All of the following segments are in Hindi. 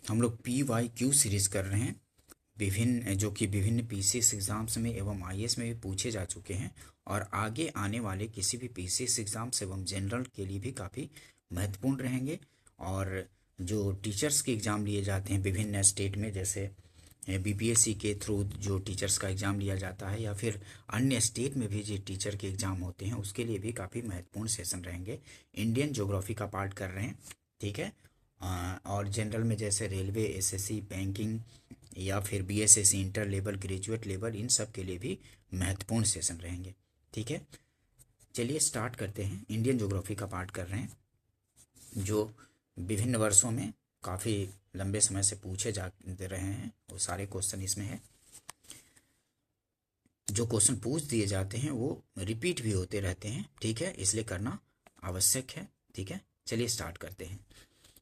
हम लोग PYQ सीरीज कर रहे हैं, विभिन्न PCS एग्जाम्स में एवं IAS में भी पूछे जा चुके हैं और आगे आने वाले किसी भी PCS एग्जाम्स एवं जनरल के लिए भी काफ़ी महत्वपूर्ण रहेंगे। और जो टीचर्स के एग्ज़ाम लिए जाते हैं विभिन्न स्टेट में, जैसे BPSC के थ्रू जो टीचर्स का एग्ज़ाम लिया जाता है या फिर अन्य स्टेट में भी जो टीचर के एग्ज़ाम होते हैं, उसके लिए भी काफ़ी महत्वपूर्ण सेशन रहेंगे। इंडियन ज्योग्राफी का पार्ट कर रहे हैं, ठीक है। और जनरल में जैसे रेलवे, SSC, बैंकिंग या फिर BSSC inter level, graduate level, इन सब के लिए भी महत्वपूर्ण सेशन रहेंगे, ठीक है। चलिए स्टार्ट करते हैं। इंडियन ज्योग्राफी का पार्ट कर रहे हैं, जो विभिन्न वर्षों में काफ़ी लंबे समय से पूछे जा रहे हैं, वो सारे क्वेश्चन इसमें है। जो क्वेश्चन पूछ दिए जाते हैं वो रिपीट भी होते रहते हैं, ठीक है, इसलिए करना आवश्यक है, ठीक है। चलिए स्टार्ट करते हैं।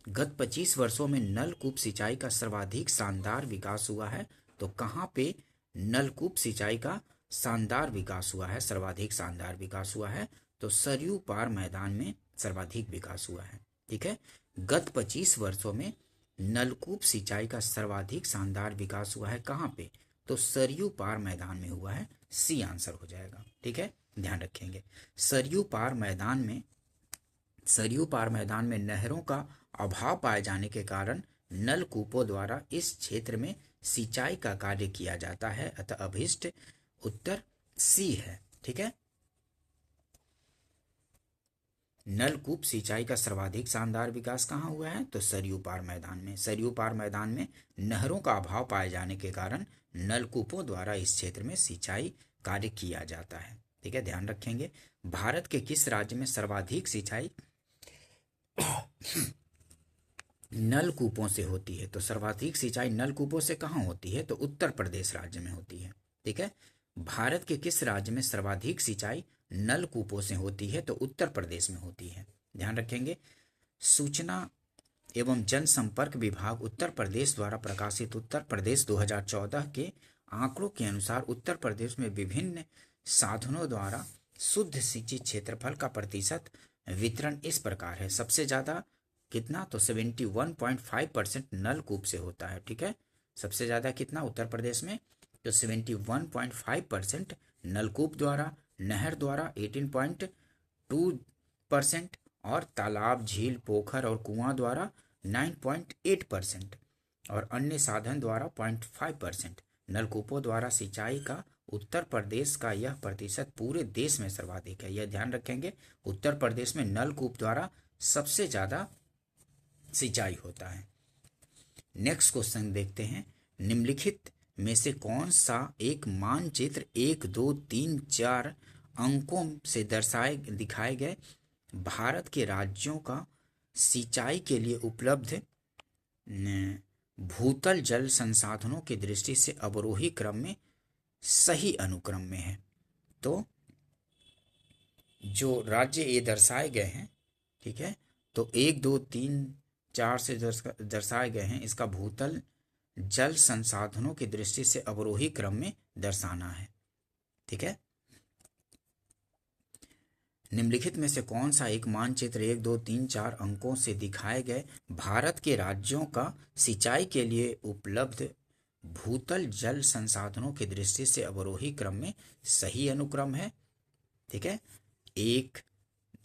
गत 25 वर्षों में नलकूप सिंचाई का सर्वाधिक शानदार विकास हुआ है, तो कहाँ पे नलकूप सिंचाई का शानदार विकास हुआ है, सर्वाधिक शानदार विकास हुआ है? तो सरयू पार मैदान में सर्वाधिक विकास हुआ है, ठीक है। गत 25 वर्षों में नलकूप सिंचाई का सर्वाधिक शानदार विकास हुआ है, कहाँ पे? तो सरयू पार मैदान में हुआ है। सी आंसर हो जाएगा, ठीक है, ध्यान रखेंगे। सरयू पार मैदान में नहरों का अभाव पाए जाने के कारण नलकूपों द्वारा इस क्षेत्र में सिंचाई का कार्य किया जाता है, अतः अभिष्ट उत्तर सी है, ठीक है। नलकूप सिंचाई का सर्वाधिक शानदार विकास कहाँ हुआ है? तो सरयू पार मैदान में। सरयू पार मैदान में नहरों का अभाव पाए जाने के कारण नलकूपों द्वारा इस क्षेत्र में सिंचाई कार्य किया जाता है, ठीक है, ध्यान रखेंगे। भारत के किस राज्य में सर्वाधिक सिंचाई नलकूपों से होती है? तो सर्वाधिक सिंचाई नलकूपों से कहाँ होती है? तो उत्तर प्रदेश राज्य में होती है, ठीक है। भारत के किस राज्य में सर्वाधिक सिंचाई नलकूपों से होती है? तो उत्तर प्रदेश में होती है, ध्यान रखेंगे। सूचना एवं जनसंपर्क विभाग उत्तर प्रदेश द्वारा प्रकाशित उत्तर प्रदेश 2014 के आंकड़ों के अनुसार उत्तर प्रदेश में विभिन्न साधनों द्वारा शुद्ध सिंचित क्षेत्रफल का प्रतिशत वितरण इस प्रकार है। सबसे ज्यादा कितना? तो 71.5% नलकूप से होता है, ठीक है। सबसे ज्यादा कितना उत्तर प्रदेश में? तो 71.5% नलकूप द्वारा, नहर द्वारा 18.2% और तालाब, झील, पोखर और कुआं द्वारा 9.8% और अन्य साधन द्वारा 0.5%। नलकूपों द्वारा सिंचाई का उत्तर प्रदेश का यह प्रतिशत पूरे देश में सर्वाधिक है, यह ध्यान रखेंगे। उत्तर प्रदेश में नलकूप द्वारा सबसे ज्यादा सिंचाई होता है। नेक्स्ट क्वेश्चन देखते हैं। निम्नलिखित में से कौन सा एक मानचित्र 1, 2, 3, 4 अंकों से दिखाए गए भारत के राज्यों का सिंचाई के लिए उपलब्ध भूतल जल संसाधनों की दृष्टि से अवरोही क्रम में सही अनुक्रम में है? तो जो राज्य ये दर्शाए गए हैं, ठीक है, तो 1, 2, 3, 4 से दर्शाए गए हैं, इसका भूतल जल संसाधनों की दृष्टि से अवरोही क्रम में दर्शाना है, ठीक है। निम्नलिखित में से कौन सा एक मानचित्र 1, 2, 3, 4 अंकों से दिखाए गए भारत के राज्यों का सिंचाई के लिए उपलब्ध भूतल जल संसाधनों की दृष्टि से अवरोही क्रम में सही अनुक्रम है? ठीक है, 1,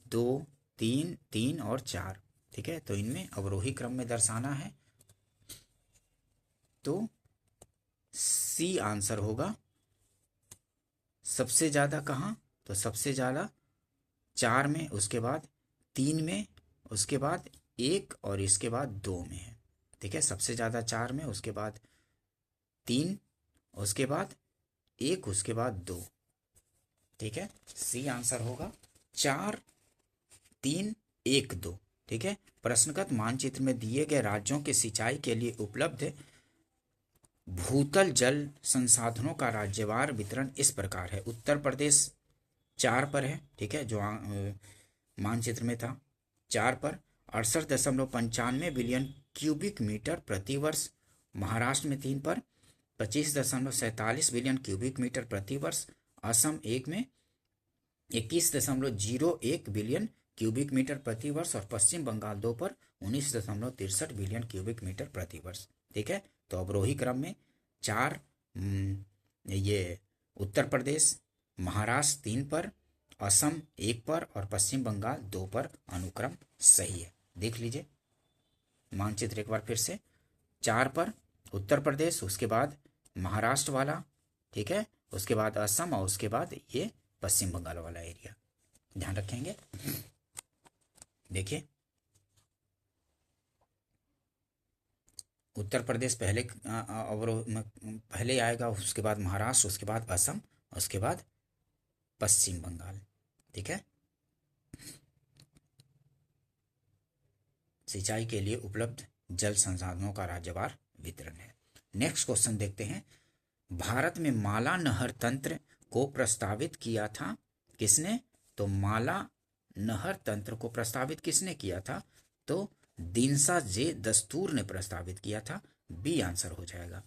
2, 3, 3 और 4, ठीक है, तो इनमें अवरोही क्रम में दर्शाना है, तो सी आंसर होगा। सबसे ज्यादा कहाँ? तो सबसे ज्यादा 4 में, उसके बाद 3 में, उसके बाद 1 और इसके बाद 2 में है, ठीक है। सबसे ज्यादा 4 में, उसके बाद 3, उसके बाद 1, उसके बाद 2, ठीक है। सी आंसर होगा 4, 3, 1, 2, ठीक है। प्रश्नगत मानचित्र में दिए गए राज्यों के सिंचाई के लिए उपलब्ध भूतल जल संसाधनों का राज्यवार वितरण इस प्रकार है। उत्तर प्रदेश 4 पर है, ठीक है, जो मानचित्र में था 4 पर 68.95 बिलियन क्यूबिक मीटर प्रति वर्ष। महाराष्ट्र में 3 पर 25.47 बिलियन क्यूबिक मीटर प्रति वर्ष। असम 1 में 21.01 बिलियन क्यूबिक मीटर प्रति वर्ष और पश्चिम बंगाल 2 पर 19.63 बिलियन क्यूबिक मीटर प्रति वर्ष। ठीक है, तो अवरोही क्रम में 4 ये उत्तर प्रदेश, महाराष्ट्र 3 पर, असम 1 पर और पश्चिम बंगाल 2 पर अनुक्रम सही है। देख लीजिए मानचित्र एक बार फिर से, 4 पर उत्तर प्रदेश, उसके बाद महाराष्ट्र वाला, ठीक है, उसके बाद असम और उसके बाद ये पश्चिम बंगाल वाला एरिया, ध्यान रखेंगे। देखिए उत्तर प्रदेश पहले पहले आएगा, उसके बाद महाराष्ट्र, उसके बाद असम, उसके बाद पश्चिम बंगाल। ठीक है, सिंचाई के लिए उपलब्ध जल संसाधनों का राज्यवार वितरण है। नेक्स्ट क्वेश्चन देखते हैं, भारत में माला नहर तंत्र को प्रस्तावित किया था किसने? तो माला नहर तंत्र को प्रस्तावित किसने किया था? तो दिनसा जे दस्तूर ने प्रस्तावित किया था। बी आंसर हो जाएगा।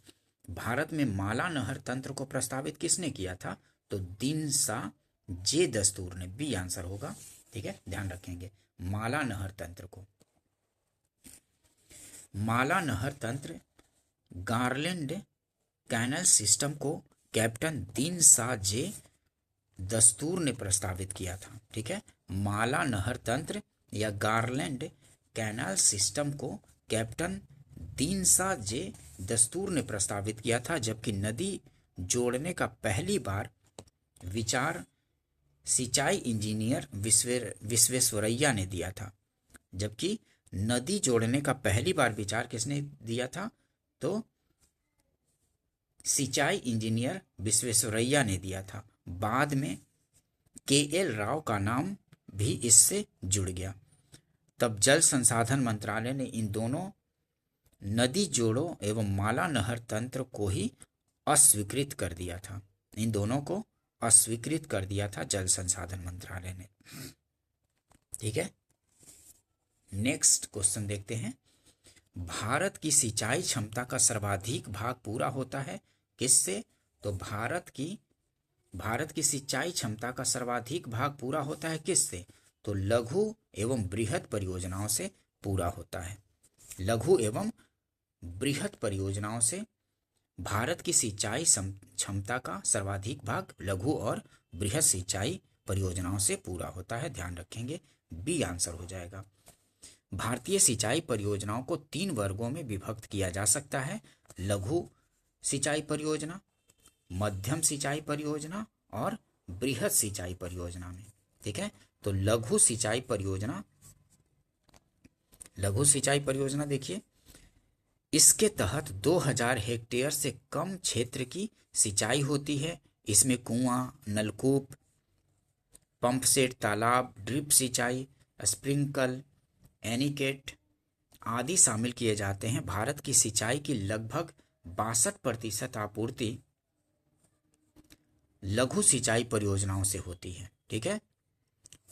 भारत में माला नहर तंत्र को प्रस्तावित किसने किया था? तो दिनसा जे दस्तूर ने, बी आंसर होगा। ठीक है, ध्यान रखेंगे माला नहर तंत्र को। माला नहर तंत्र गारलैंड कैनल सिस्टम को कैप्टन दिनसा जे दस्तूर ने प्रस्तावित किया था। ठीक है, माला नहर तंत्र या गारलैंड कैनाल सिस्टम को कैप्टन दिनसा जे दस्तूर ने प्रस्तावित किया था, जबकि नदी जोड़ने का पहली बार विचार सिंचाई इंजीनियर विश्वेश्वरैया ने दिया था। जबकि नदी जोड़ने का पहली बार विचार किसने दिया था? तो सिंचाई इंजीनियर विश्वेश्वरैया ने दिया था। बाद में KL राव का नाम भी इससे जुड़ गया। तब जल संसाधन मंत्रालय ने इन दोनों नदी जोड़ों एवं माला नहर तंत्र को ही अस्वीकृत कर दिया था। इन दोनों को अस्वीकृत कर दिया था जल संसाधन मंत्रालय ने। ठीक है, नेक्स्ट क्वेश्चन देखते हैं, भारत की सिंचाई क्षमता का सर्वाधिक भाग पूरा होता है किससे? तो भारत की सिंचाई क्षमता का सर्वाधिक भाग पूरा होता है किससे? तो लघु एवं बृहद परियोजनाओं से पूरा होता है। लघु एवं बृहद परियोजनाओं से भारत की सिंचाई क्षमता का सर्वाधिक भाग लघु और बृहद सिंचाई परियोजनाओं से पूरा होता है। ध्यान रखेंगे, बी आंसर हो जाएगा। भारतीय सिंचाई परियोजनाओं को 3 वर्गों में विभक्त किया जा सकता है, लघु सिंचाई परियोजना, मध्यम सिंचाई परियोजना और बृहद सिंचाई परियोजना में। ठीक है, तो लघु सिंचाई परियोजना देखिए, इसके तहत 2000 हेक्टेयर से कम क्षेत्र की सिंचाई होती है। इसमें कुआं, नलकूप, पंप सेट, तालाब, ड्रिप सिंचाई, स्प्रिंकल, एनीकेट आदि शामिल किए जाते हैं। भारत की सिंचाई की लगभग 62% आपूर्ति लघु सिंचाई परियोजनाओं से होती है। ठीक है,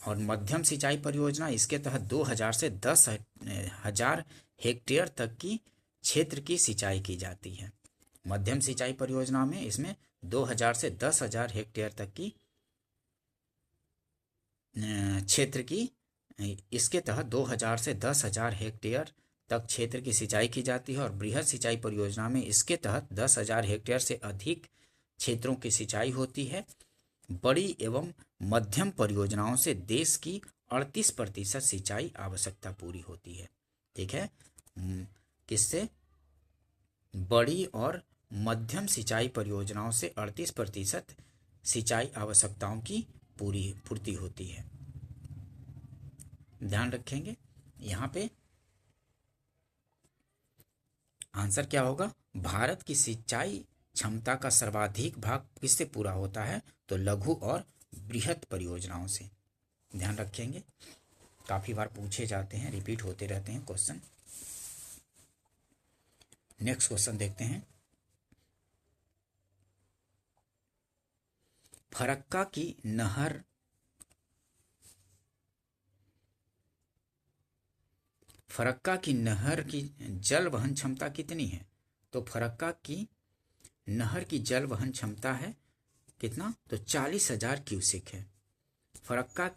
और मध्यम सिंचाई परियोजना, इसके तहत 2000 से 10,000 हेक्टेयर तक की क्षेत्र की सिंचाई की जाती है। मध्यम सिंचाई परियोजना में इसमें 2000 से 10,000 हेक्टेयर तक की क्षेत्र की, इसके तहत 2000 से 10,000 हेक्टेयर तक क्षेत्र की सिंचाई की जाती है। और बृहद सिंचाई परियोजना में इसके तहत 10,000 हेक्टेयर से अधिक क्षेत्रों की सिंचाई होती है। बड़ी एवं मध्यम परियोजनाओं से देश की 38% सिंचाई आवश्यकता पूरी होती है। ठीक है, किससे? बड़ी और मध्यम सिंचाई परियोजनाओं से 38% सिंचाई आवश्यकताओं की पूर्ति होती है। ध्यान रखेंगे, यहाँ पे आंसर क्या होगा? भारत की सिंचाई क्षमता का सर्वाधिक भाग किससे पूरा होता है? तो लघु और बृहद परियोजनाओं से। ध्यान रखेंगे, काफी बार पूछे जाते हैं, रिपीट होते रहते हैं क्वेश्चन। नेक्स्ट क्वेश्चन देखते हैं, फरक्का की नहर की जल वहन क्षमता कितनी है? तो फरक्का की नहर की जल वहन क्षमता है कितना? तो 40,000 क्यूसेक है। फरक्का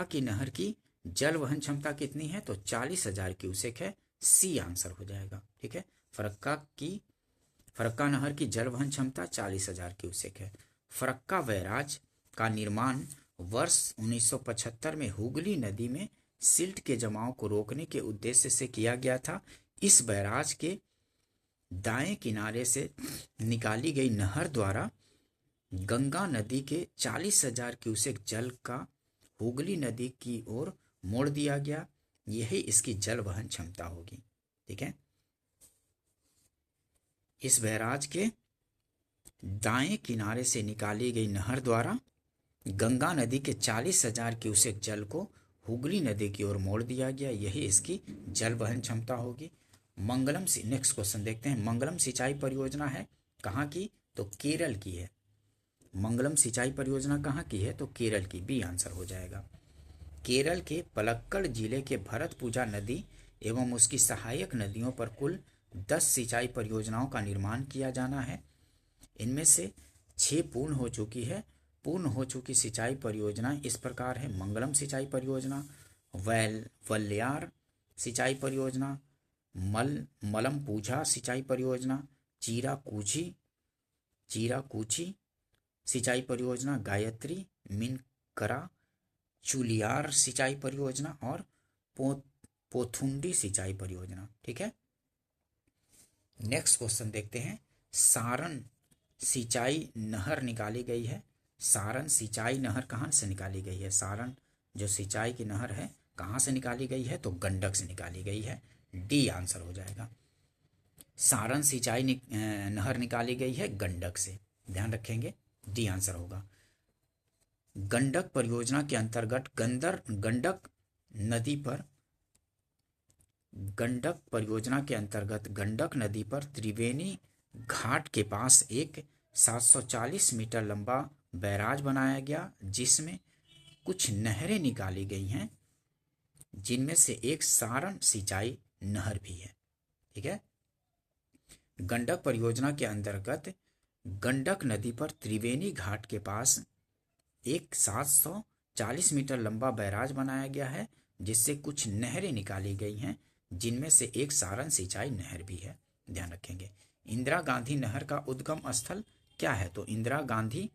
की नहर की जल वहन क्षमता कितनी है? तो 40,000 क्यूसेक है। सी आंसर हो जाएगा। ठीक है, फरक्का नहर की जल वहन क्षमता 40,000 क्यूसेक है। फरक्का बैराज का निर्माण वर्ष 1975 में हुगली नदी में सिल्ट के जमाव को रोकने के उद्देश्य से किया गया था। इस बैराज के दाएं किनारे से निकाली गई नहर द्वारा गंगा नदी के 40,000 क्यूसेक जल का हुगली नदी की ओर मोड़ दिया गया। यही इसकी जल वहन क्षमता होगी। ठीक है, इस बैराज के दाएं किनारे से निकाली गई नहर द्वारा गंगा नदी के 40,000 क्यूसेक जल को हुगली नदी की ओर मोड़ दिया गया। यही इसकी जल वहन क्षमता होगी। नेक्स्ट क्वेश्चन देखते हैं। मंगलम सिंचाई परियोजना है कहाँ की? तो केरल की है। मंगलम सिंचाई परियोजना कहाँ की है? तो केरल की। बी आंसर हो जाएगा। केरल के पलक्कड़ जिले के भरतपुजा नदी एवं उसकी सहायक नदियों पर कुल 10 सिंचाई परियोजनाओं का निर्माण किया जाना है। इनमें से 6 पूर्ण हो चुकी है। पूर्ण हो चुकी सिंचाई परियोजना इस प्रकार है। मंगलम सिंचाई परियोजना, वल्यार सिंचाई परियोजना, मलमपूझा सिंचाई परियोजना, चीराकूची सिंचाई परियोजना, गायत्री मिनकरा चुलियार सिंचाई परियोजना और पोथुंडी सिंचाई परियोजना। ठीक है, नेक्स्ट क्वेश्चन देखते हैं। सारण सिंचाई नहर निकाली गई है। सारण सिंचाई नहर कहाँ से निकाली गई है? सारण जो सिंचाई की नहर है कहाँ से निकाली गई है? तो गंडक से निकाली गई है। डी आंसर हो जाएगा। सारण सिंचाई नहर निकाली गई है गंडक से। ध्यान रखेंगे, डी आंसर होगा। गंडक परियोजना के अंतर्गत गंडक नदी पर त्रिवेणी घाट के पास एक 740 मीटर लंबा बैराज बनाया गया, जिसमें कुछ नहरें निकाली गई हैं, जिनमें से एक सारण सिंचाई नहर भी है। ठीक है, गंडक परियोजना के अंतर्गत गंडक नदी पर त्रिवेणी घाट के पास एक 740 मीटर लंबा बैराज बनाया गया है, जिससे कुछ नहरें निकाली गई हैं, जिनमें से एक सारण सिंचाई नहर भी है। ध्यान रखेंगे। इंदिरा गांधी नहर का उद्गम स्थल क्या है? तो इंदिरा गांधी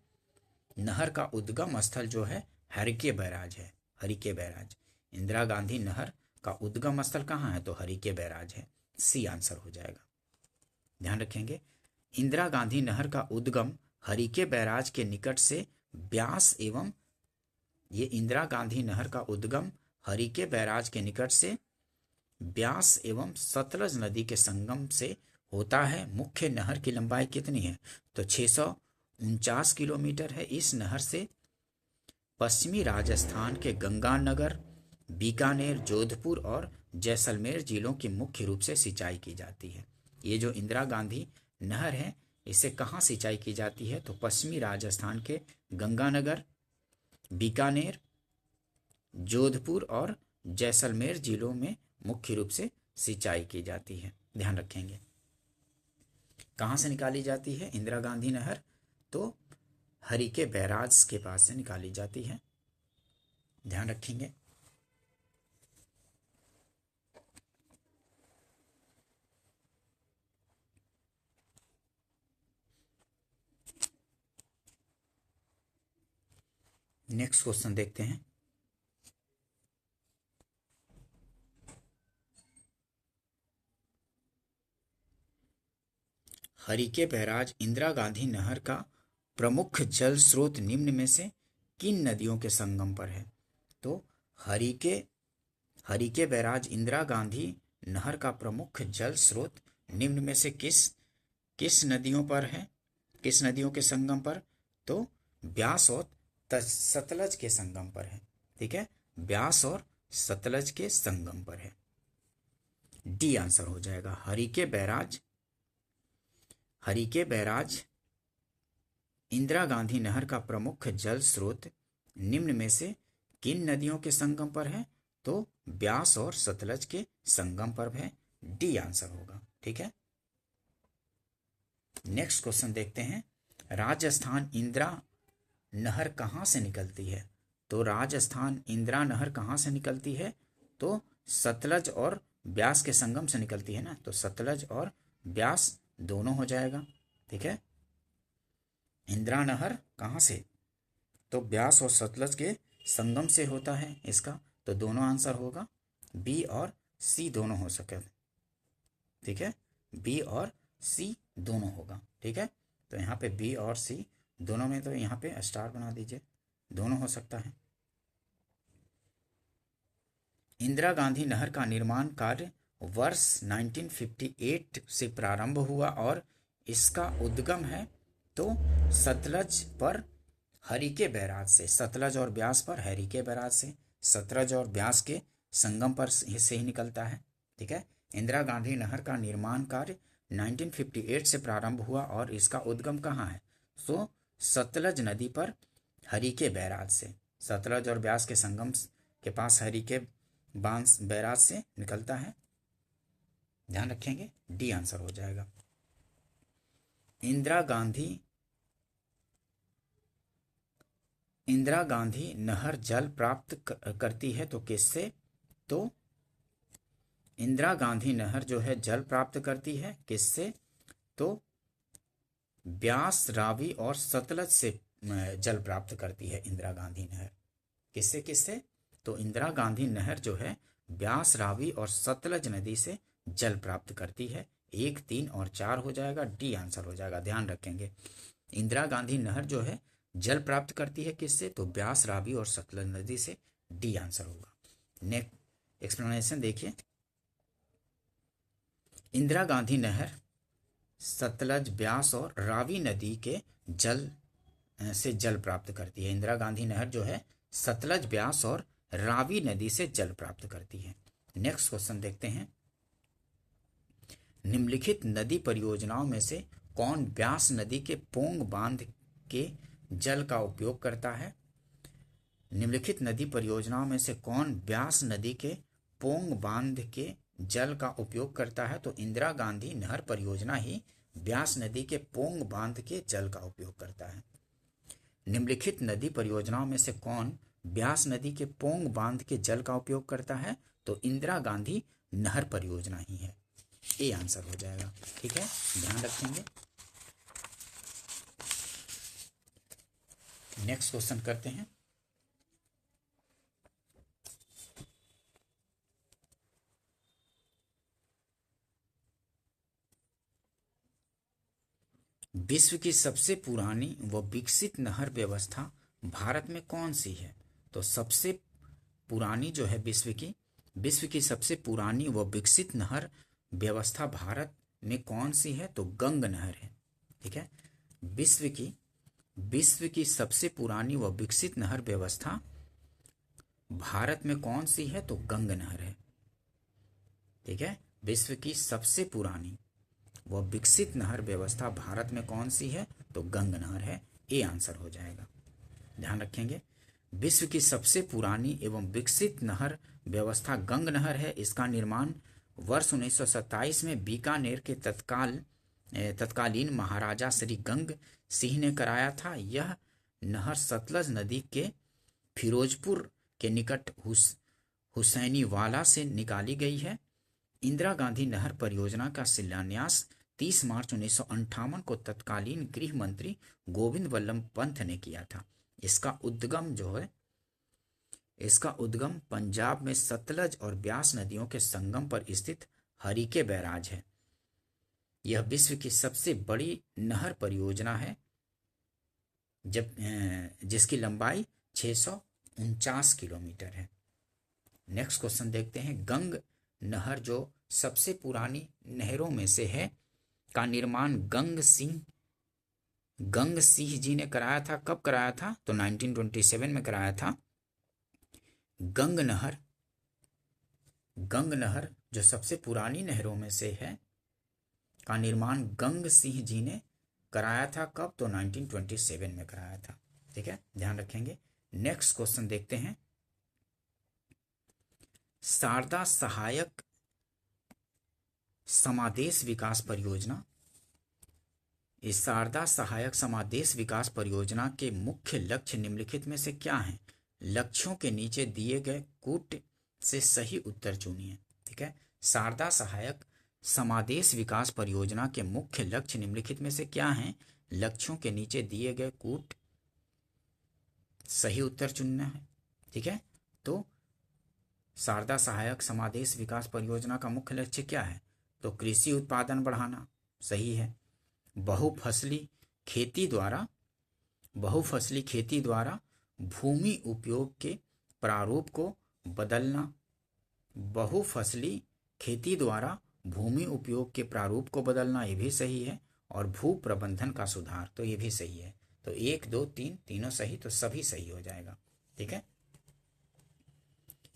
नहर का उद्गम स्थल जो है हरिके बैराज है। हरिके बैराज। इंदिरा गांधी नहर का उद्गम स्थल कहाँ है? तो हरिके बैराज है। सी आंसर हो जाएगा। ध्यान रखेंगे, इंदिरा गांधी नहर का उद्गम हरिके बैराज के निकट से ब्यास एवं इंदिरा गांधी नहर का उद्गम हरिके बैराज के निकट से ब्यास एवं सतलज नदी के संगम से होता है। मुख्य नहर की लंबाई कितनी है? तो 649 किलोमीटर है। इस नहर से पश्चिमी राजस्थान के गंगानगर, बीकानेर, जोधपुर और जैसलमेर जिलों की मुख्य रूप से सिंचाई की जाती है। ये जो इंदिरा गांधी नहर है, इससे कहाँ सिंचाई की जाती है? तो पश्चिमी राजस्थान के गंगानगर, बीकानेर, जोधपुर और जैसलमेर जिलों में मुख्य रूप से सिंचाई की जाती है। ध्यान रखेंगे। कहाँ से निकाली जाती है इंदिरा गांधी नहर? तो हरिके बैराज के पास से निकाली जाती है। ध्यान रखेंगे। नेक्स्ट क्वेश्चन देखते हैं। हरिके बैराज इंदिरा गांधी नहर का प्रमुख जल स्रोत निम्न में से किन नदियों के संगम पर है? तो हरिके बैराज इंदिरा गांधी नहर का प्रमुख जल स्रोत निम्न में से किस नदियों पर है? किस नदियों के संगम पर? तो ब्यास और सतलज के संगम पर है। ठीक है, ब्यास और सतलज के संगम पर है। डी आंसर हो जाएगा। हरिके बैराज इंदिरा गांधी नहर का प्रमुख जल स्रोत निम्न में से किन नदियों के संगम पर है? तो ब्यास और सतलज के संगम पर है। डी आंसर होगा। ठीक है, नेक्स्ट क्वेश्चन देखते हैं। राजस्थान इंदिरा नहर कहाँ से निकलती है? तो राजस्थान इंदिरा नहर कहाँ से निकलती है? तो सतलज और ब्यास के संगम से निकलती है ना, तो सतलज और ब्यास दोनों हो जाएगा। ठीक है, इंदिरा नहर कहाँ से? तो ब्यास और सतलज के संगम से होता है इसका, तो दोनों आंसर होगा बी और सी दोनों हो सके। ठीक है, बी और सी दोनों होगा। ठीक है, तो यहाँ पे बी और सी दोनों में, तो यहाँ पे स्टार बना दीजिए, दोनों हो सकता है। इंदिरा गांधी नहर का निर्माण कार्य वर्ष 1958 से प्रारंभ हुआ और इसका उद्गम है तो सतलज पर हरिके बैराज से, सतलज और ब्यास पर हरिके बैराज से, सतलज और ब्यास के संगम पर से ही निकलता है। ठीक है, इंदिरा गांधी नहर का निर्माण कार्य 1958 से प्रारंभ हुआ और इसका उद्गम कहाँ है? सो सतलज नदी पर हरिके बैराज से, सतलज और ब्यास के संगम के पास हरिके बांस बैराज से निकलता है। ध्यान रखेंगे, डी आंसर हो जाएगा। इंदिरा गांधी नहर जल प्राप्त करती है तो किससे? तो इंदिरा गांधी नहर जो है जल प्राप्त करती है किससे? तो ब्यास, रावी और सतलज से जल प्राप्त करती है इंदिरा गांधी नहर। किससे किससे? तो इंदिरा गांधी नहर जो है ब्यास, रावी और सतलज नदी से जल प्राप्त करती है। 1, 3 और 4 हो जाएगा, डी आंसर हो जाएगा। ध्यान रखेंगे, इंदिरा गांधी नहर जो है जल प्राप्त करती है किससे? तो ब्यास, रावी और सतलज नदी से, डी आंसर होगा। नेक्स्ट एक्सप्लेनेशन देखिए, इंदिरा गांधी नहर सतलज, ब्यास और रावी नदी के जल से जल प्राप्त करती है। इंदिरा गांधी नहर जो है सतलज, ब्यास और रावी नदी से जल प्राप्त करती है। नेक्स्ट क्वेश्चन देखते हैं, निम्नलिखित नदी परियोजनाओं में से कौन ब्यास नदी के पोंग बांध के जल का उपयोग करता है? निम्नलिखित नदी परियोजनाओं में से कौन ब्यास नदी के पोंग बांध के जल का उपयोग करता है? तो इंदिरा गांधी नहर परियोजना ही ब्यास नदी के पोंग बांध के जल का उपयोग करता है। निम्नलिखित नदी परियोजनाओं में से कौन ब्यास नदी के पोंग बांध के जल का उपयोग करता है? तो इंदिरा गांधी नहर परियोजना ही है, ए आंसर हो जाएगा। ठीक है, ध्यान रखेंगे। नेक्स्ट क्वेश्चन करते हैं, विश्व की सबसे पुरानी व विकसित नहर व्यवस्था भारत में कौन सी है? तो सबसे पुरानी जो है विश्व की सबसे पुरानी व विकसित नहर व्यवस्था भारत में कौन सी है? तो गंग नहर है। ठीक है, विश्व की सबसे पुरानी व विकसित नहर व्यवस्था भारत में कौन सी है? तो गंग नहर है। ठीक है, विश्व की सबसे पुरानी व विकसित नहर व्यवस्था भारत में कौन सी है? तो गंग नहर है, ए आंसर हो जाएगा। ध्यान रखेंगे, विश्व की सबसे पुरानी एवं विकसित नहर व्यवस्था गंग नहर है। इसका निर्माण वर्ष 1927 में बीकानेर के तत्कालीन महाराजा श्री गंग सिंह ने कराया था। यह नहर सतलज नदी के फिरोजपुर के निकट हुसैनीवाला से निकाली गई है। इंदिरा गांधी नहर परियोजना का शिलान्यास 30 मार्च 1958 को तत्कालीन गृह मंत्री गोविंद वल्लभ पंत ने किया था। इसका उद्गम पंजाब में सतलज और ब्यास नदियों के संगम पर स्थित हरिके बैराज है। यह विश्व की सबसे बड़ी नहर परियोजना है जिसकी लंबाई 649 किलोमीटर है। नेक्स्ट क्वेश्चन देखते हैं, गंग नहर जो सबसे पुरानी नहरों में से है का निर्माण गंग सिंह जी ने कराया था। कब कराया था? तो 1927 में कराया था। गंग नहर जो सबसे पुरानी नहरों में से है का निर्माण गंग सिंह जी ने कराया था। कब? तो 1927 में कराया था। ठीक है, ध्यान रखेंगे। नेक्स्ट क्वेश्चन देखते हैं, शारदा सहायक समादेश विकास परियोजना। इस शारदा सहायक समादेश विकास परियोजना के मुख्य लक्ष्य निम्नलिखित में से क्या हैं? लक्ष्यों के नीचे दिए गए कूट से सही उत्तर चुनिए। ठीक है, शारदा सहायक समादेश विकास परियोजना के मुख्य लक्ष्य निम्नलिखित में से क्या हैं? लक्ष्यों के नीचे दिए गए कूट, सही उत्तर चुनना है। ठीक है, तो शारदा सहायक समादेश विकास परियोजना का मुख्य लक्ष्य क्या है? तो कृषि उत्पादन बढ़ाना, सही है। बहुफसली खेती द्वारा भूमि उपयोग के प्रारूप को बदलना, बहुफसली खेती द्वारा भूमि उपयोग के प्रारूप को बदलना, ये भी सही है। और भू प्रबंधन का सुधार, तो ये भी सही है। तो 1 2 3 तीनों सही, तो सभी सही हो जाएगा। ठीक है,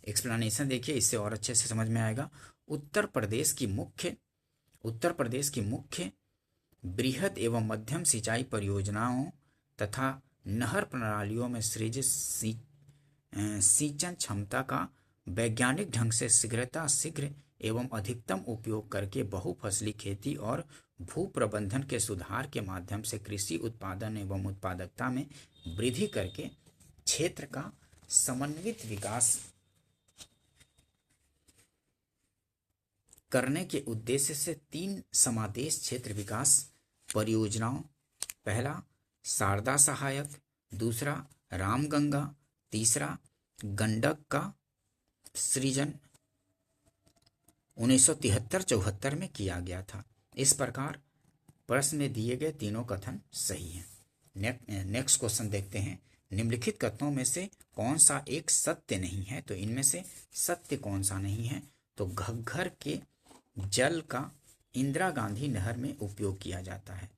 एक्सप्लेनेशन देखिए, इससे और अच्छे से समझ में आएगा। उत्तर प्रदेश की मुख्य बृहद एवं मध्यम सिंचाई परियोजनाओं तथा नहर प्रणालियों में सृजित सिंचन क्षमता का वैज्ञानिक ढंग से शीघ्र एवं अधिकतम उपयोग करके बहुफसली खेती और भू प्रबंधन के सुधार के माध्यम से कृषि उत्पादन एवं उत्पादकता में वृद्धि करके क्षेत्र का समन्वित विकास करने के उद्देश्य से 3 समादेश क्षेत्र विकास परियोजनाओं, पहला शारदा सहायक, दूसरा रामगंगा, तीसरा गंडक का सृजन 1973-74 में किया गया था। इस प्रकार प्रश्न में दिए गए तीनों कथन सही हैं। नेक्स्ट क्वेश्चन देखते हैं। निम्नलिखित कथनों में से कौन सा एक सत्य नहीं है? तो इनमें से सत्य कौन सा नहीं है? तो घग्गर के जल का इंदिरा गांधी नहर में उपयोग किया जाता है।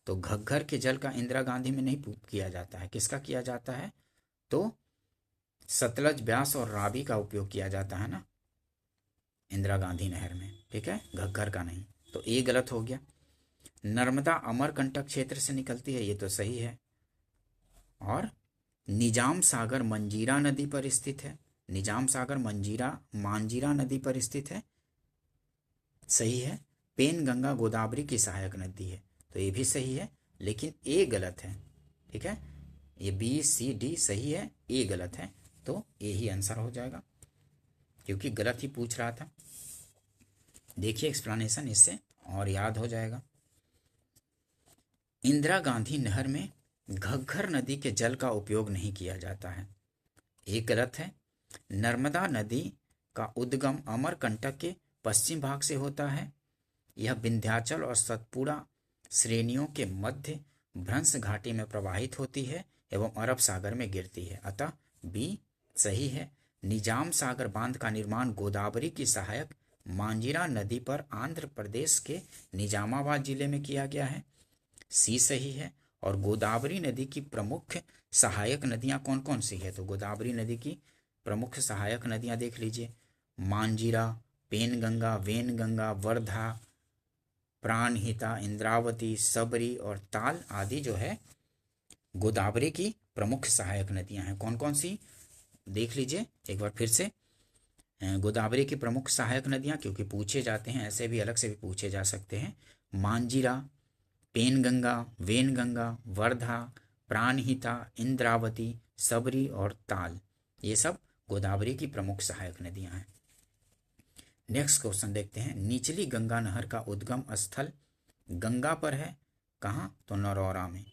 तो घग्गर के जल का इंदिरा गांधी में नहीं किया जाता है, किसका किया जाता है? तो सतलज, ब्यास और रावी का उपयोग किया जाता है ना इंदिरा गांधी नहर में। ठीक है, घग्गर का नहीं। तो ये गलत हो गया। नर्मदा अमरकंटक क्षेत्र से निकलती है, ये तो सही है। और निजाम सागर मंजीरा नदी पर स्थित है। निजाम सागर मांजीरा नदी पर स्थित है, सही है। पेन गंगा गोदावरी की सहायक नदी है, तो ये भी सही है, लेकिन ए गलत है। ठीक है, ये बी सी डी सही है, ए गलत है, तो ए ही आंसर हो जाएगा, क्योंकि गलत ही पूछ रहा था। देखिए एक्सप्लेनेशन, इससे और याद हो जाएगा। इंदिरा गांधी नहर में घग्गर नदी के जल का उपयोग नहीं किया जाता है, ये गलत है। नर्मदा नदी का उद्गम अमरकंटक के पश्चिम भाग से होता है। यह विंध्याचल और सतपुड़ा श्रेणियों के मध्य भ्रंश घाटी में प्रवाहित होती है एवं अरब सागर में गिरती है, अतः बी सही है। निजाम सागर बांध का निर्माण गोदावरी की सहायक मांजीरा नदी पर आंध्र प्रदेश के निजामाबाद जिले में किया गया है, सी सही है। और गोदावरी नदी की प्रमुख सहायक नदियां कौन कौन सी है? तो गोदावरी नदी की प्रमुख सहायक नदियां देख लीजिए, मांजीरा, पेनगंगा, वेनगंगा, वर्धा, प्राणहिता, इंद्रावती, सबरी और ताल आदि जो है गोदावरी की प्रमुख सहायक नदियां हैं। कौन कौन सी देख लीजिए एक बार फिर से। गोदावरी की प्रमुख सहायक नदियां, क्योंकि पूछे जाते हैं, ऐसे भी अलग से भी पूछे जा सकते हैं। मांजीरा, पेनगंगा, वेनगंगा, वर्धा, प्राणहिता, इंद्रावती, सबरी और ताल, ये सब गोदावरी की प्रमुख सहायक नदियां हैं। नेक्स्ट क्वेश्चन देखते हैं। निचली गंगा नहर का उद्गम स्थल गंगा पर है, कहाँ? तो नरौरा में।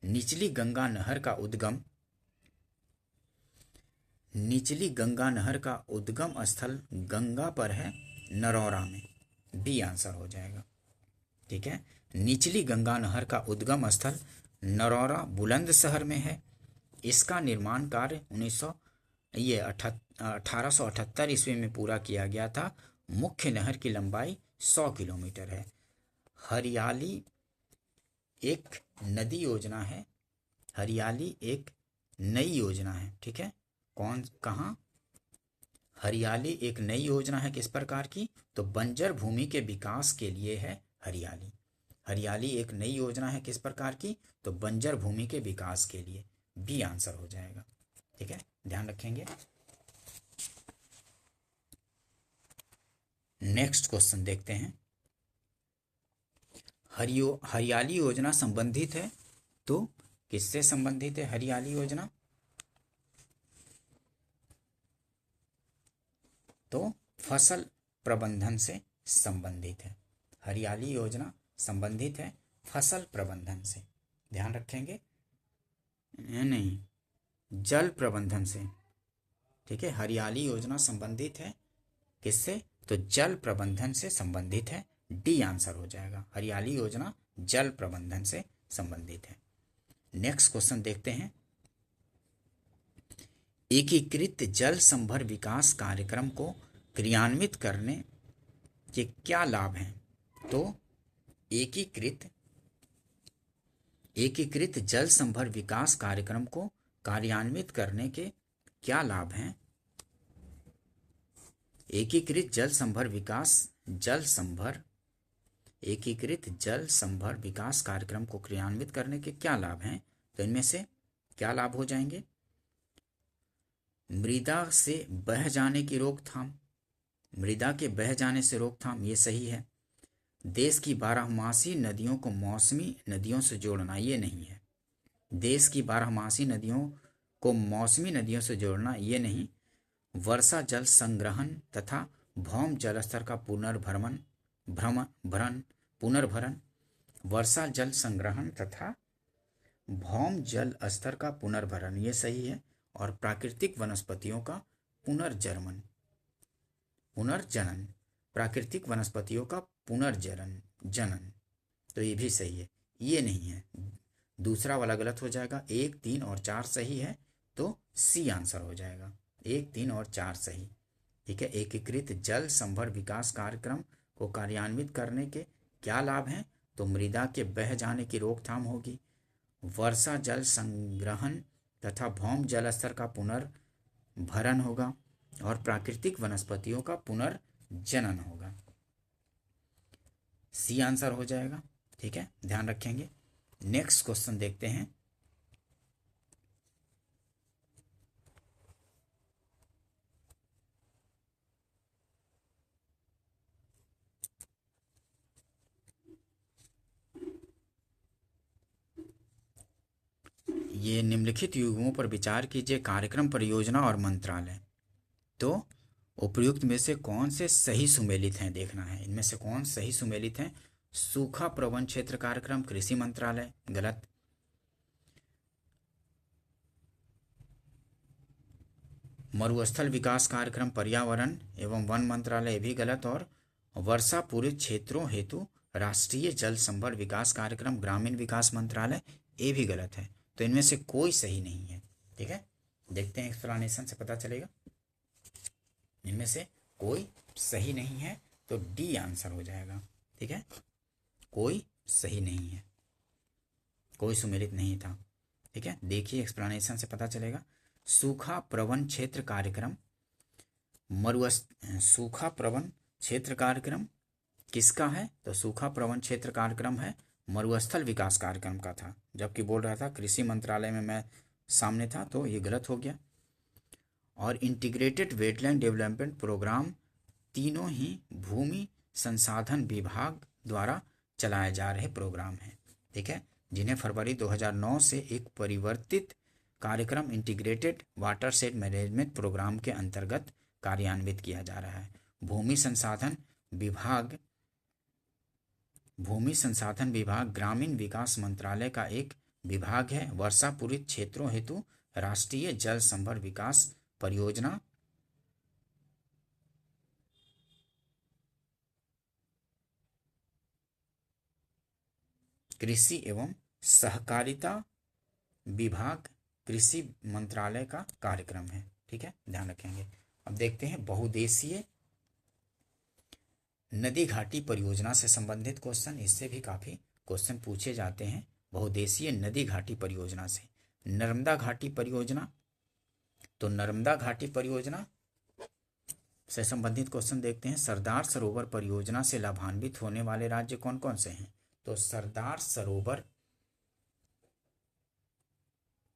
निचली गंगा नहर का उद्गम स्थल गंगा पर है, नरौरा में, बी आंसर हो जाएगा। ठीक है, निचली गंगा नहर का उद्गम स्थल नरौरा बुलंदशहर में है। इसका निर्माण कार्य 1878 ईस्वी में पूरा किया गया था। मुख्य नहर की लंबाई 100 किलोमीटर है। हरियाली एक नदी योजना है, हरियाली एक नई योजना है। ठीक है, कहाँ? हरियाली एक नई योजना है, किस प्रकार की? तो बंजर भूमि के विकास के लिए है हरियाली। हरियाली एक नई योजना है, किस प्रकार की? तो बंजर भूमि के विकास के लिए, बी आंसर हो जाएगा। ठीक है, ध्यान रखेंगे। नेक्स्ट क्वेश्चन देखते हैं। हरियाली योजना संबंधित है, तो किससे संबंधित है हरियाली योजना? तो फसल प्रबंधन से संबंधित है। हरियाली योजना संबंधित है फसल प्रबंधन से, ध्यान रखेंगे, नहीं, जल प्रबंधन से। ठीक है, हरियाली योजना संबंधित है किससे? तो जल प्रबंधन से संबंधित है। डी आंसर हो जाएगा, हरियाली योजना जल प्रबंधन से संबंधित है। नेक्स्ट क्वेश्चन देखते हैं। एकीकृत जल संभर विकास कार्यक्रम को क्रियान्वित करने के क्या लाभ हैं? तो एकीकृत जल संभर विकास कार्यक्रम को कार्यान्वित करने के क्या लाभ हैं? एकीकृत जल संभर विकास कार्यक्रम को क्रियान्वित करने के क्या लाभ हैं? तो इनमें से क्या लाभ हो जाएंगे? मृदा से बह जाने की रोकथाम, मृदा के बह जाने से रोकथाम, ये सही है। देश की बारहमासी नदियों को मौसमी नदियों से जोड़ना, ये नहीं है। देश की बारहमासी नदियों को मौसमी नदियों से जोड़ना, ये नहीं। वर्षा जल संग्रहण तथा भौम जल स्तर का पुनर्भरण, वर्षा जल संग्रहण तथा भौम जल स्तर का पुनर्भरण, ये सही है। और प्राकृतिक वनस्पतियों का पुनर्जनन, प्राकृतिक वनस्पतियों का पुनर्जनन, तो ये भी सही है। ये नहीं है, दूसरा वाला गलत हो जाएगा। 1, 3 और 4 सही है, तो सी आंसर हो जाएगा। 1, 3 और 4 सही। ठीक है, एकीकृत जल संभर विकास कार्यक्रम को कार्यान्वित करने के क्या लाभ हैं? तो मृदा के बह जाने की रोकथाम होगी, वर्षा जल संग्रहण तथा भौम जल स्तर का पुनर्भरण होगा, और प्राकृतिक वनस्पतियों का पुनर्जनन होगा। सी आंसर हो जाएगा। ठीक है, ध्यान रखेंगे। नेक्स्ट क्वेश्चन देखते हैं। ये निम्नलिखित युग्मों पर विचार कीजिए, कार्यक्रम, परियोजना और मंत्रालय। तो उपयुक्त में से कौन से सही सुमेलित हैं देखना है। इनमें से कौन सही सुमेलित हैं? सूखा प्रबंध क्षेत्र कार्यक्रम कृषि मंत्रालय, गलत। मरुस्थल विकास कार्यक्रम पर्यावरण एवं वन मंत्रालय, भी गलत। और वर्षा पूरित क्षेत्रों हेतु राष्ट्रीय जल संभर विकास कार्यक्रम ग्रामीण विकास मंत्रालय, ये भी गलत है। तो इनमें से कोई सही नहीं है। ठीक है, देखते हैं, एक्सप्लेनेशन से पता चलेगा। इनमें से कोई सही नहीं है, तो डी आंसर हो जाएगा। ठीक है, कोई सही नहीं है, कोई सुमेलित नहीं था। ठीक है, देखिए एक्सप्लेनेशन से पता चलेगा। सूखा प्रबंध क्षेत्र कार्यक्रम सूखा प्रबंध क्षेत्र कार्यक्रम किसका है? तो सूखा प्रबंध क्षेत्र कार्यक्रम है मरुस्थल विकास कार्यक्रम का था, जबकि बोल रहा था कृषि मंत्रालय में मैं सामने था, तो ये गलत हो गया। और इंटीग्रेटेड वेटलैंड डेवलपमेंट प्रोग्राम तीनों ही भूमि संसाधन विभाग द्वारा चलाए जा रहे प्रोग्राम हैं। ठीक है, जिन्हें फरवरी 2009 से एक परिवर्तित कार्यक्रम इंटीग्रेटेड वाटरशेड मैनेजमेंट प्रोग्राम के अंतर्गत कार्यान्वित किया जा रहा है। भूमि संसाधन विभाग ग्रामीण विकास मंत्रालय का एक विभाग है। वर्षा पूरित क्षेत्रों हेतु राष्ट्रीय जल संभर विकास परियोजना कृषि एवं सहकारिता विभाग कृषि मंत्रालय का कार्यक्रम है। ठीक है, ध्यान रखेंगे। अब देखते हैं बहुउद्देशीय नदी घाटी परियोजना से संबंधित क्वेश्चन। इससे भी काफी क्वेश्चन पूछे जाते हैं बहुउद्देशीय नदी घाटी परियोजना से। नर्मदा घाटी परियोजना, तो नर्मदा घाटी परियोजना से संबंधित क्वेश्चन देखते हैं। सरदार सरोवर परियोजना से लाभान्वित होने वाले राज्य कौन कौन से हैं? तो सरदार सरोवर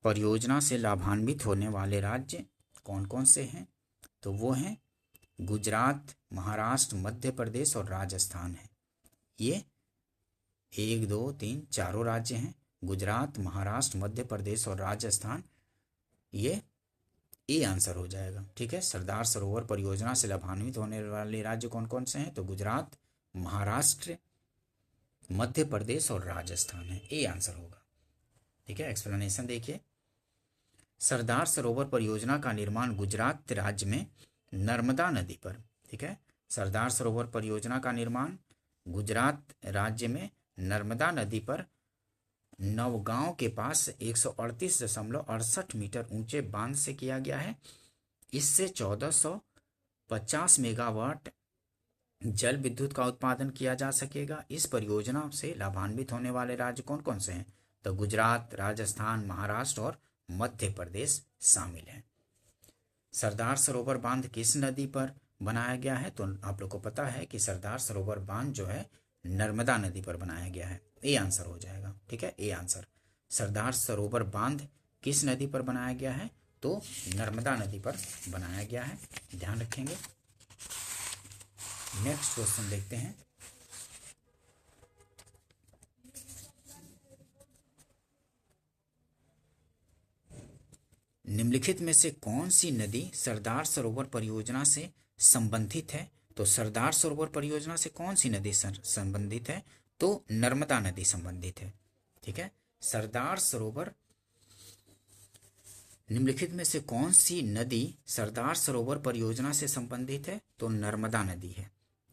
परियोजना से लाभान्वित होने वाले राज्य कौन कौन से हैं? तो वो हैं गुजरात, महाराष्ट्र, मध्य प्रदेश और राजस्थान है। ये 1, 2, 3 चारों राज्य हैं। गुजरात, महाराष्ट्र, मध्य प्रदेश और राजस्थान, ये ए आंसर हो जाएगा। ठीक है, सरदार सरोवर परियोजना से लाभान्वित होने वाले राज्य कौन कौन से हैं? तो गुजरात, महाराष्ट्र, मध्य प्रदेश और राजस्थान है। ए आंसर होगा। ठीक है, एक्सप्लेनेशन देखिए। सरदार सरोवर परियोजना का निर्माण गुजरात राज्य में नर्मदा नदी पर, ठीक है, सरदार सरोवर परियोजना का निर्माण गुजरात राज्य में नर्मदा नदी पर नवगांव के पास 138.68 मीटर ऊंचे बांध से किया गया है। इससे 1450 मेगावाट जल विद्युत का उत्पादन किया जा सकेगा। इस परियोजना से लाभान्वित होने वाले राज्य कौन कौन से हैं? तो गुजरात, राजस्थान, महाराष्ट्र और मध्य प्रदेश शामिल हैं। सरदार सरोवर बांध किस नदी पर बनाया गया है? तो आप लोग को पता है कि सरदार सरोवर बांध जो है नर्मदा नदी पर बनाया गया है। ए आंसर हो जाएगा। ठीक है, ए आंसर। सरदार सरोवर बांध किस नदी पर बनाया गया है? तो नर्मदा नदी पर बनाया गया है, ध्यान रखेंगे। नेक्स्ट क्वेश्चन देखते हैं। निम्नलिखित में से कौन सी नदी सरदार सरोवर परियोजना से संबंधित है? तो सरदार सरोवर परियोजना से कौन सी नदी संबंधित है? तो नर्मदा नदी संबंधित है। ठीक है, सरदार सरोवर, निम्नलिखित में से कौन सी नदी सरदार सरोवर परियोजना से संबंधित है? तो नर्मदा नदी है।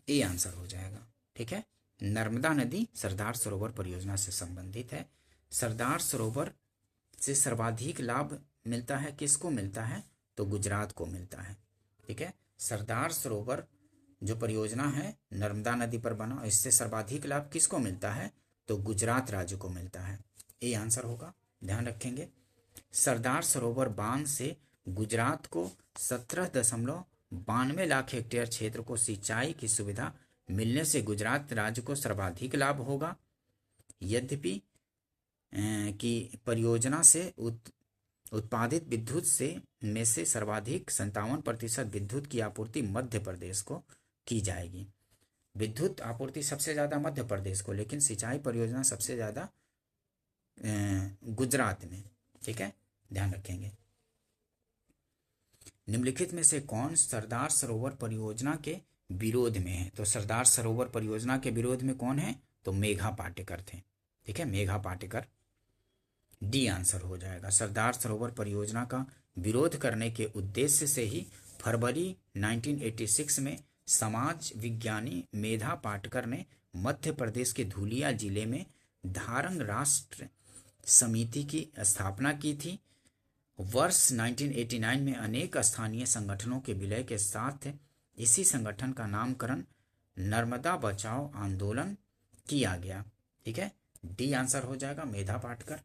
ए आंसर हो जाएगा। ठीक है, नर्मदा नदी सरदार सरोवर परियोजना से संबंधित है। सरदार सरोवर से सर्वाधिक लाभ मिलता है, किसको मिलता है? तो गुजरात को मिलता है। ठीक है, सरदार सरोवर जो परियोजना है नर्मदा नदी पर बना, इससे सर्वाधिक लाभ किसको मिलता है? तो गुजरात राज्य को मिलता है। ए आंसर होगा, ध्यान रखेंगे। सरदार सरोवर बांध से गुजरात को 17.92 लाख हेक्टेयर क्षेत्र को सिंचाई की सुविधा मिलने से गुजरात राज्य को सर्वाधिक लाभ होगा। यद्यपि कि परियोजना से उत्पादित विद्युत से में से सर्वाधिक 57% विद्युत की आपूर्ति मध्य प्रदेश को की जाएगी। विद्युत आपूर्ति सबसे ज्यादा मध्य प्रदेश को, लेकिन सिंचाई परियोजना सबसे ज्यादा गुजरात में। ठीक है, ध्यान रखेंगे। निम्नलिखित में से कौन सरदार सरोवर परियोजना के विरोध में है? तो सरदार सरोवर परियोजना के विरोध में कौन है? तो मेघा पाटेकर थे। ठीक है, मेघा पाटेकर। डी आंसर हो जाएगा। सरदार सरोवर परियोजना का विरोध करने के उद्देश्य से ही फरवरी 1986 में समाज विज्ञानी मेधा पाटकर ने मध्य प्रदेश के धुलिया जिले में धारंग राष्ट्र समिति की स्थापना की थी। वर्ष 1989 में अनेक स्थानीय संगठनों के विलय के साथ इसी संगठन का नामकरण नर्मदा बचाओ आंदोलन किया गया। ठीक है, डी आंसर हो जाएगा, मेधा पाटकर।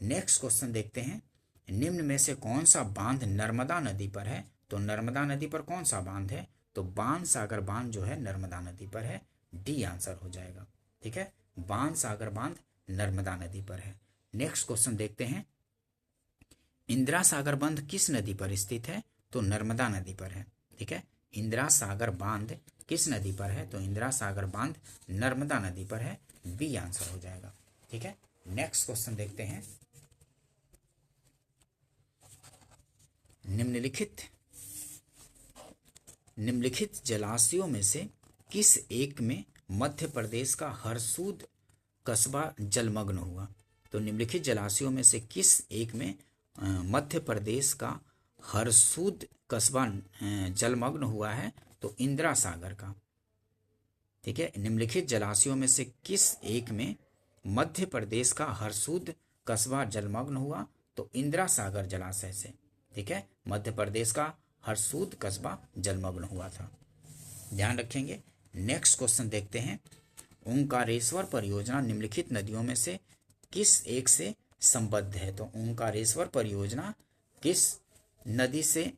नेक्स्ट क्वेश्चन देखते हैं। निम्न में से कौन सा बांध नर्मदा नदी पर है? तो नर्मदा नदी पर कौन सा बांध है? तो बाण सागर बांध जो है नर्मदा नदी पर है। डी आंसर हो जाएगा। ठीक है, बाण सागर बांध नर्मदा नदी पर है। नेक्स्ट क्वेश्चन देखते हैं। इंदिरा सागर बांध किस नदी पर स्थित है? तो नर्मदा नदी पर है। ठीक है, इंदिरा सागर बांध किस नदी पर है? तो इंदिरा सागर बांध नर्मदा नदी पर है। बी आंसर हो जाएगा। ठीक है, नेक्स्ट क्वेश्चन देखते हैं। निम्नलिखित जलाशयों में से किस एक में मध्य प्रदेश का हरसूद कस्बा जलमग्न हुआ? तो निम्नलिखित जलाशयों में से किस एक में मध्य प्रदेश का हरसूद कस्बा जलमग्न हुआ है? तो इंदिरा सागर का। ठीक है, निम्नलिखित जलाशयों में से किस एक में मध्य प्रदेश का हरसूद कस्बा जलमग्न हुआ? तो इंदिरा सागर जलाशय से। ठीक है, मध्य प्रदेश का हरसूद कस्बा जलमग्न हुआ था, ध्यान रखेंगे। नेक्स्ट क्वेश्चन देखते हैं। ओंकारेश्वर परियोजना निम्नलिखित नदियों में से किस एक से संबद्ध है? तो ओंकारेश्वर परियोजना किस नदी से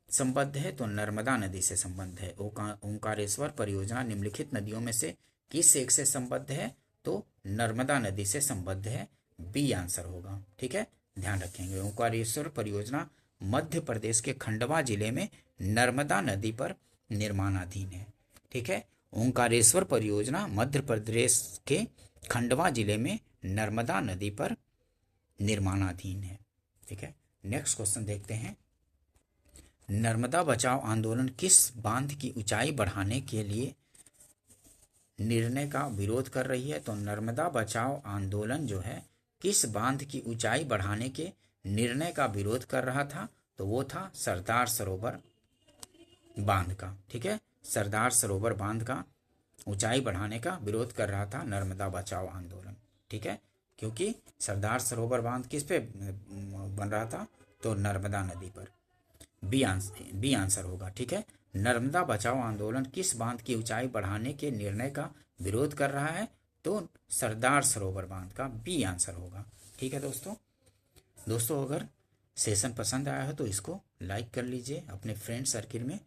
संबद्ध है? तो नर्मदा नदी से संबद्ध है। ओंकारेश्वर परियोजना निम्नलिखित नदियों में से किस एक से संबद्ध है? तो नर्मदा नदी से संबद्ध है। बी आंसर होगा। ठीक है, ध्यान रखेंगे। ओंकारेश्वर परियोजना मध्य प्रदेश के खंडवा जिले में नर्मदा नदी पर निर्माणाधीन है। ठीक है, ओंकारेश्वर परियोजना मध्य प्रदेश के खंडवा जिले में नर्मदा नदी पर निर्माणाधीन है। ठीक है, नेक्स्ट क्वेश्चन देखते हैं। नर्मदा बचाओ आंदोलन किस बांध की ऊंचाई बढ़ाने के लिए निर्णय का विरोध कर रही है? तो नर्मदा बचाओ आंदोलन जो है किस बांध की ऊंचाई बढ़ाने के निर्णय का विरोध कर रहा था? तो वो था सरदार सरोवर बांध का। ठीक है, सरदार सरोवर बांध का ऊंचाई बढ़ाने का विरोध कर रहा था नर्मदा बचाओ आंदोलन। ठीक है, क्योंकि सरदार सरोवर बांध किस पे बन रहा था? तो नर्मदा नदी पर। बी आंसर होगा। ठीक है, नर्मदा बचाओ आंदोलन किस बांध की ऊंचाई बढ़ाने के निर्णय का विरोध कर रहा है? तो सरदार सरोवर बांध का बी आंसर होगा। ठीक है दोस्तों अगर सेशन पसंद आया हो तो इसको लाइक कर लीजिए, अपने फ्रेंड सर्किल में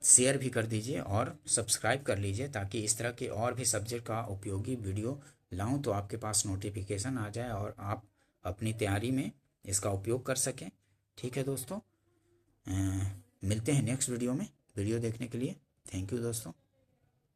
शेयर भी कर दीजिए और सब्सक्राइब कर लीजिए, ताकि इस तरह के और भी सब्जेक्ट का उपयोगी वीडियो लाऊं तो आपके पास नोटिफिकेशन आ जाए और आप अपनी तैयारी में इसका उपयोग कर सकें। ठीक है दोस्तों, मिलते हैं नेक्स्ट वीडियो में। वीडियो देखने के लिए थैंक यू दोस्तों।